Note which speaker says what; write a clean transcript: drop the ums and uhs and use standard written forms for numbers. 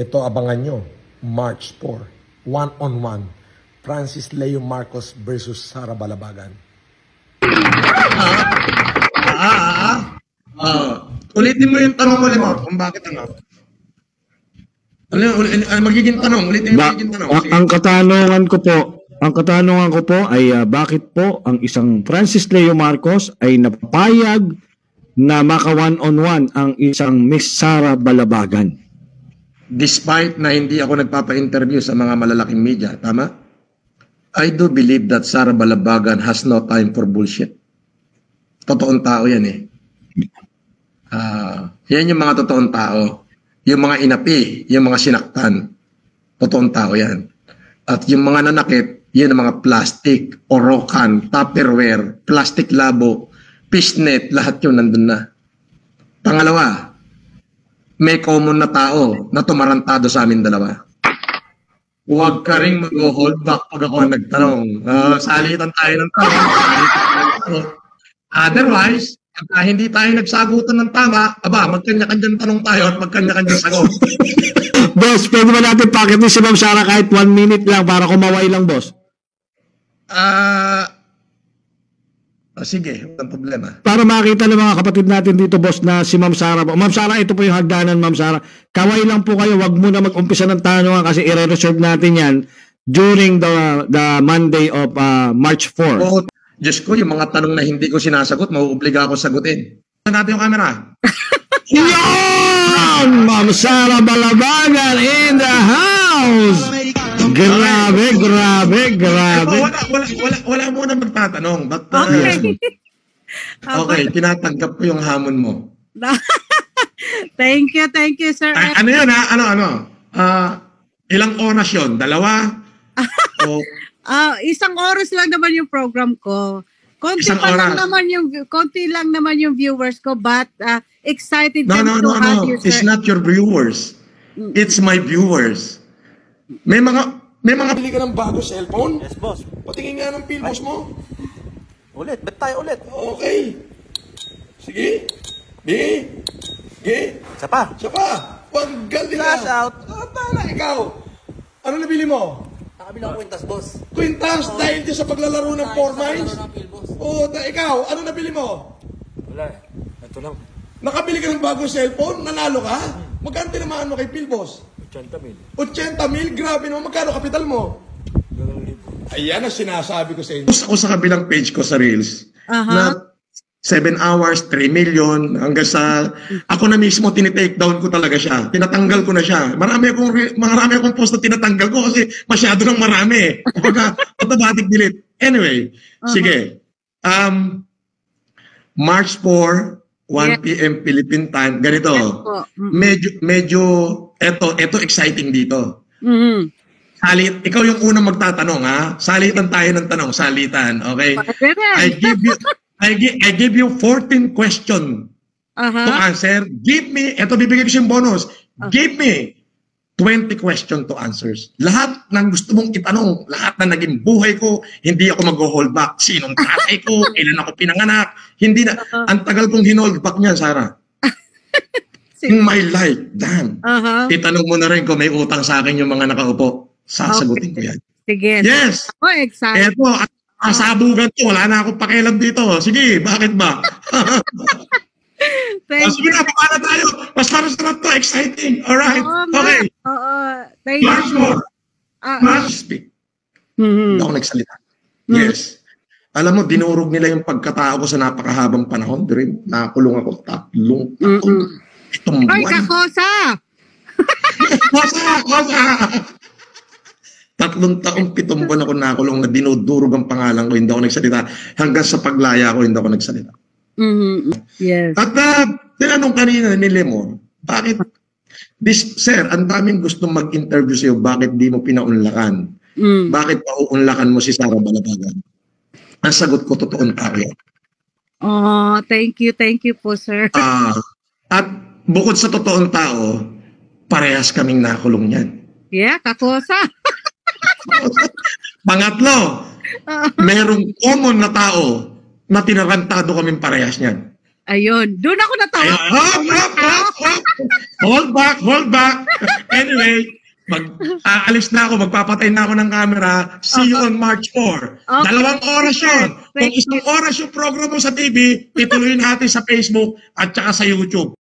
Speaker 1: Ito abangan nyo, March 4, one-on-one, Francis Leo Marcos versus Sara Balabagan.
Speaker 2: Ulitin mo yung tanong mo, Lemor, kung bakit ano. Magiging tanong, ulitin mo magiging tanong.
Speaker 3: Ang katanungan ko po ay bakit po ang isang Francis Leo Marcos ay napapayag na maka one-on-one ang isang Miss Sara Balabagan?
Speaker 2: Despite na hindi ako nagpapa-interview sa mga malalaking media, tama? I do believe that Sara Balabagan has no time for bullshit. Totoong tao yan eh. Yan yung mga totoong tao. Yung mga inapi, yung mga sinaktan. Totoong tao yan. At yung mga nanakit, yan ang mga plastic, orokan, tupperware, plastic labo, fishnet, lahat yun nandun na. Pangalawa, may common na tao na tumarantado sa amin dalawa. Huwag ka rin mag-hold back pag ako nagtanong. Salitan tayo ng tanong. Otherwise, pagka hindi tayo nagsagutan ng tama, magkanya-kanyang tanong tayo at magkanya-kanyang sagot.
Speaker 3: Boss, pwede ba natin pakitin si Ma'am Sara kahit 1 minute lang para kumaway lang, boss?
Speaker 2: Sige, walang problema.
Speaker 3: Para makita ng mga kapatid natin dito, boss, na si Ma'am Sara. Ma'am Sara, ito po yung hagdanan, Ma'am Sara. Kaway lang po kayo, wag muna mag-umpisa ng tanungan kasi i-reserve natin yan during the Monday of March 4.
Speaker 2: Oh, Diyos ko, yung mga tanong na hindi ko sinasagot, mauobliga ako sagutin. Natin yung camera.
Speaker 3: Yan! Ma'am Sara Balabagan in the house! Grabe.
Speaker 2: Wala muna magtatanong. But,
Speaker 4: Okay.
Speaker 2: Tinatanggap ko yung hamon mo.
Speaker 4: Thank you, sir.
Speaker 2: Ano yun ha? Ilang oras yun? 2?
Speaker 4: Isang oras lang naman yung program ko. Konti lang naman yung viewers ko, but excited to have you, sir.
Speaker 2: It's not your viewers. It's my viewers. May mga bili ka ng bago cellphone?
Speaker 5: Yes, boss.
Speaker 2: Patingin nga ng pilbos mo.
Speaker 5: Ulit, bet tayo ulit.
Speaker 2: Okay. Sige. Sige.
Speaker 5: Isa pa.
Speaker 2: Paggaling ka.
Speaker 5: Flash out.
Speaker 2: Tala, ikaw. Ano nabili mo?
Speaker 5: Nakabili ako kwintas, boss.
Speaker 2: Quintas, dahil dyan sa paglalaro ng 4 mines? Ikaw, ano nabili mo?
Speaker 5: Wala eh. Ito lang.
Speaker 2: Nakabili ka ng bagong cellphone? Nanalo ka? Magkano tinamaan mo kay Pilbos?
Speaker 5: 80,000.
Speaker 2: 80,000? Grabe naman. Magkano kapital mo?
Speaker 5: 2,000.
Speaker 2: Ayan ang sinasabi ko sa inyo. Ako sa kabilang page ko sa Reels, na 7 hours, 3 million, hanggang sa, ako na mismo tinitake down ko talaga siya. Tinatanggal ko na siya. Marami akong post na tinatanggal ko kasi masyado nang marami. Kapag automatic delete. Anyway, sige. March 4, 1 p.m. Philippine time. Ganito. Medyo, eto exciting dito. Ikaw yung unang magtatanong, ha? Salitan tayo ng tanong. Salitan, okay? I give you 14 question to answer. Bibigay ko siyang bonus. Give me 20 question to answers. Lahat ng gusto mong itanong, lahat na naging buhay ko, hindi ako mag-hold back. Sinong tatay ko, ilan ako pinanganak, hindi na. Ang tagal kong hinold back niyan, Sara. In my life, damn. Itanong mo na rin kung may utang sa akin yung mga nakaupo. Sasagutin ko yan.
Speaker 4: Sige.
Speaker 2: Yes.
Speaker 4: Ako excited.
Speaker 2: Eto, kasabugan to. Wala na akong pakialam dito. Sige, bakit ba? Sige na, baka na tayo. Mas sarap to, exciting. Alright. Okay.
Speaker 4: Thank you.
Speaker 2: March speak. Hindi ako nagsalita. Yes. Alam mo, dinurog nila yung pagkatao ko sa napakahabang panahon. Nakakulong ako 3 itong buwan.
Speaker 4: Ay, kakosa!
Speaker 2: Kosa! 3 taong 7 buwan ako nakulong na dinudurog ang pangalan ko. Hindi ako nagsalita. Hanggang sa paglaya ko, hindi ako nagsalita.
Speaker 4: Yes.
Speaker 2: At tinanong kanina ni Lemon, bakit, sir, ang daming gustong mag-interview sa'yo, bakit di mo pinaunlakan? Bakit pauunlakan mo si Sara Balabagan? Ang sagot ko, totoong tao yan.
Speaker 4: Thank you po, sir.
Speaker 2: At bukod sa totoong tao, parehas kaming nakulong yan.
Speaker 4: Yeah, kakosa.
Speaker 2: Pangatlo, merong common na tao na tinarantado kaming parehas niyan.
Speaker 4: Ayun. Doon ako natawa.
Speaker 2: Hold back. Anyway, aalis na ako, magpapatay na ako ng camera. See you on March 4.
Speaker 4: Okay.
Speaker 2: 2 oras yun. Kung 1 oras yung program mo sa TV, ituloy natin sa Facebook at saka sa YouTube.